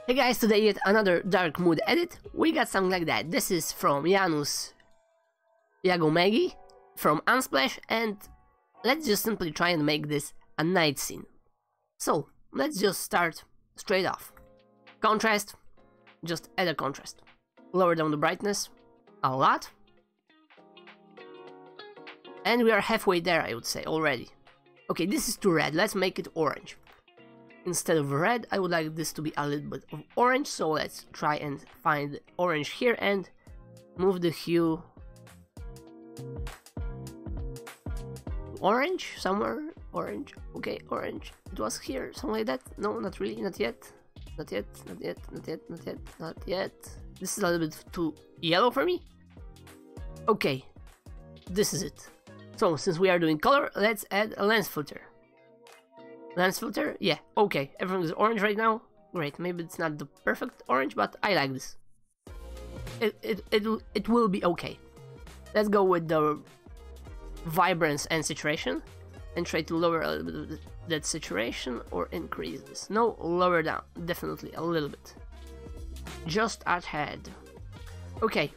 Hey guys, today yet another dark mood edit. We got something like that. This is from Janus Jagomegi from Unsplash, and let's just simply try and make this a night scene. So let's just start straight off. Contrast, just add a contrast. Lower down the brightness a lot. And we are halfway there, I would say, already. Okay, this is too red, let's make it orange. Instead of red, I would like this to be a little bit of orange, so let's try and find orange here and move the hue orange somewhere. Orange, okay, orange. It was here, something like that. No, not really, not yet. Not yet, not yet, not yet, not yet, not yet. This is a little bit too yellow for me. Okay, this is it. So, since we are doing color, let's add a lens filter. Lens filter? Yeah, okay. Everything is orange right now. Great, maybe it's not the perfect orange, but I like this. It will be okay. Let's go with the vibrance and saturation and try to lower a little bit of that saturation or increase this. No, lower down, definitely a little bit. Just a tad. Okay.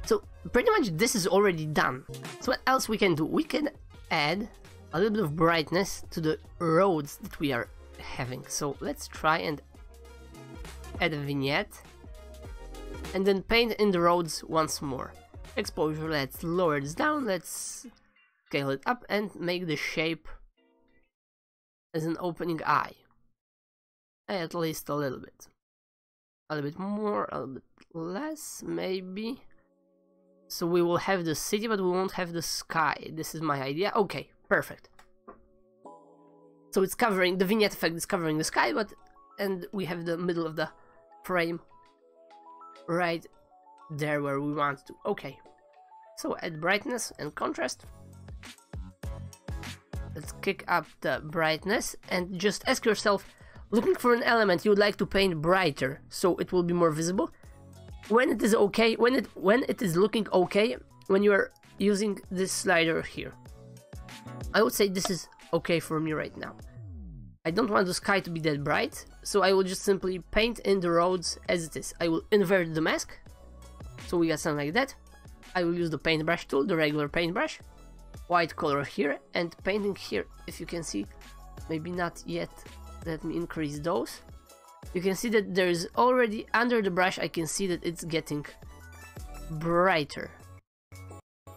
So pretty much this is already done. So what else we can do? We can add a little bit of brightness to the roads that we are having. So let's try and add a vignette and then paint in the roads once more. Exposure, let's lower this down, let's scale it up and make the shape as an opening eye. At least a little bit. A little bit more, a little bit less, maybe. So we will have the city, but we won't have the sky. This is my idea. Okay, perfect. So it's covering, the vignette effect is covering the sky, and we have the middle of the frame right there where we want to. Okay. So add brightness and contrast. Let's kick up the brightness and just ask yourself, looking for an element you would like to paint brighter so it will be more visible. When it is okay, when it is looking okay, when you are using this slider here, I would say this is okay for me right now. I don't want the sky to be that bright, so I will just simply paint in the roads as it is. I will invert the mask, so we got something like that. I will use the paintbrush tool, the regular paintbrush, white color here, and painting here, if you can see, maybe not yet, let me increase those. You can see that there is already, under the brush, I can see that it's getting brighter.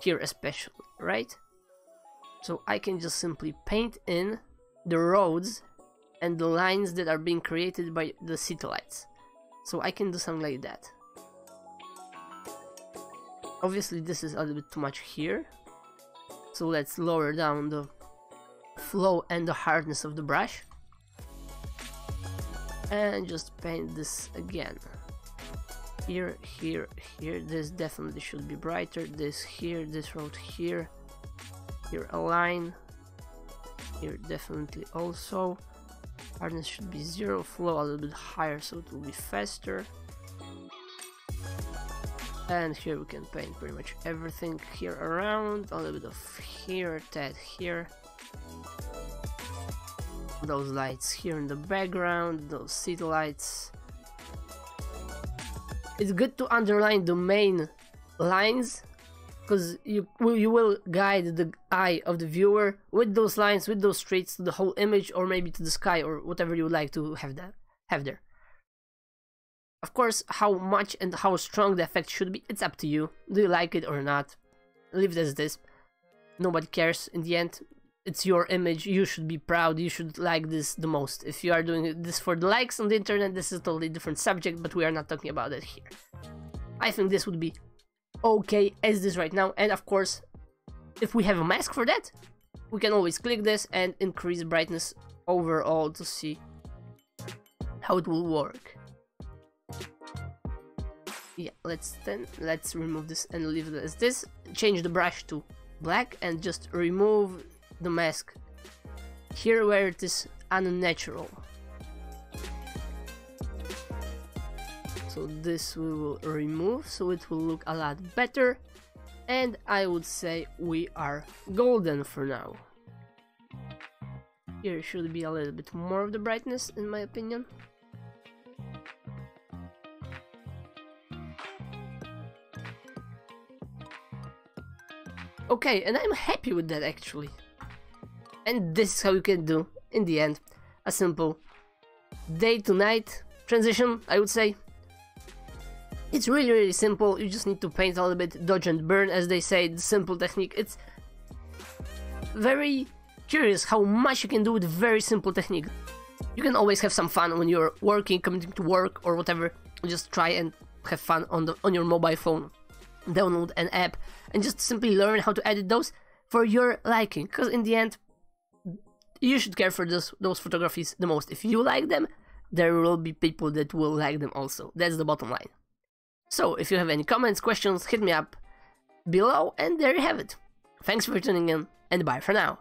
Here especially, right? So I can just simply paint in the roads and the lines that are being created by the city lights. So I can do something like that. Obviously this is a little bit too much here. So let's lower down the flow and the hardness of the brush. And just paint this again. Here, here, here. This definitely should be brighter. This here, this road here. Here a line. Here definitely also. Hardness should be 0. Flow a little bit higher so it will be faster. And here we can paint pretty much everything here around. A little bit of here, that here. Those lights here in the background, those city lights. It's good to underline the main lines, because you will guide the eye of the viewer with those lines, with those streets, to the whole image, or maybe to the sky, or whatever you would like to have there. Of course, how much and how strong the effect should be, it's up to you. Do you like it or not? Leave it as this. Nobody cares in the end. It's your image, you should be proud, you should like this the most. If you are doing this for the likes on the internet, this is a totally different subject, but we are not talking about that here. I think this would be okay as this right now, and of course, if we have a mask for that, we can always click this and increase brightness overall to see how it will work. Yeah, let's remove this and leave it as this. Change the brush to black and just remove the mask here where it is unnatural. So this we will remove so it will look a lot better, and I would say we are golden for now. Here should be a little bit more of the brightness in my opinion. Okay, and I'm happy with that actually. And this is how you can do, in the end, a simple day to night transition, I would say. It's really simple. You just need to paint a little bit, dodge and burn, as they say, the simple technique. It's very curious how much you can do with very simple technique. You can always have some fun when you're working, coming to work or whatever. Just try and have fun on your mobile phone. Download an app and just simply learn how to edit those for your liking. Because in the end, you should care for those photographies the most. If you like them, there will be people that will like them also. That's the bottom line. So, if you have any comments, questions, hit me up below, and there you have it. Thanks for tuning in, and bye for now.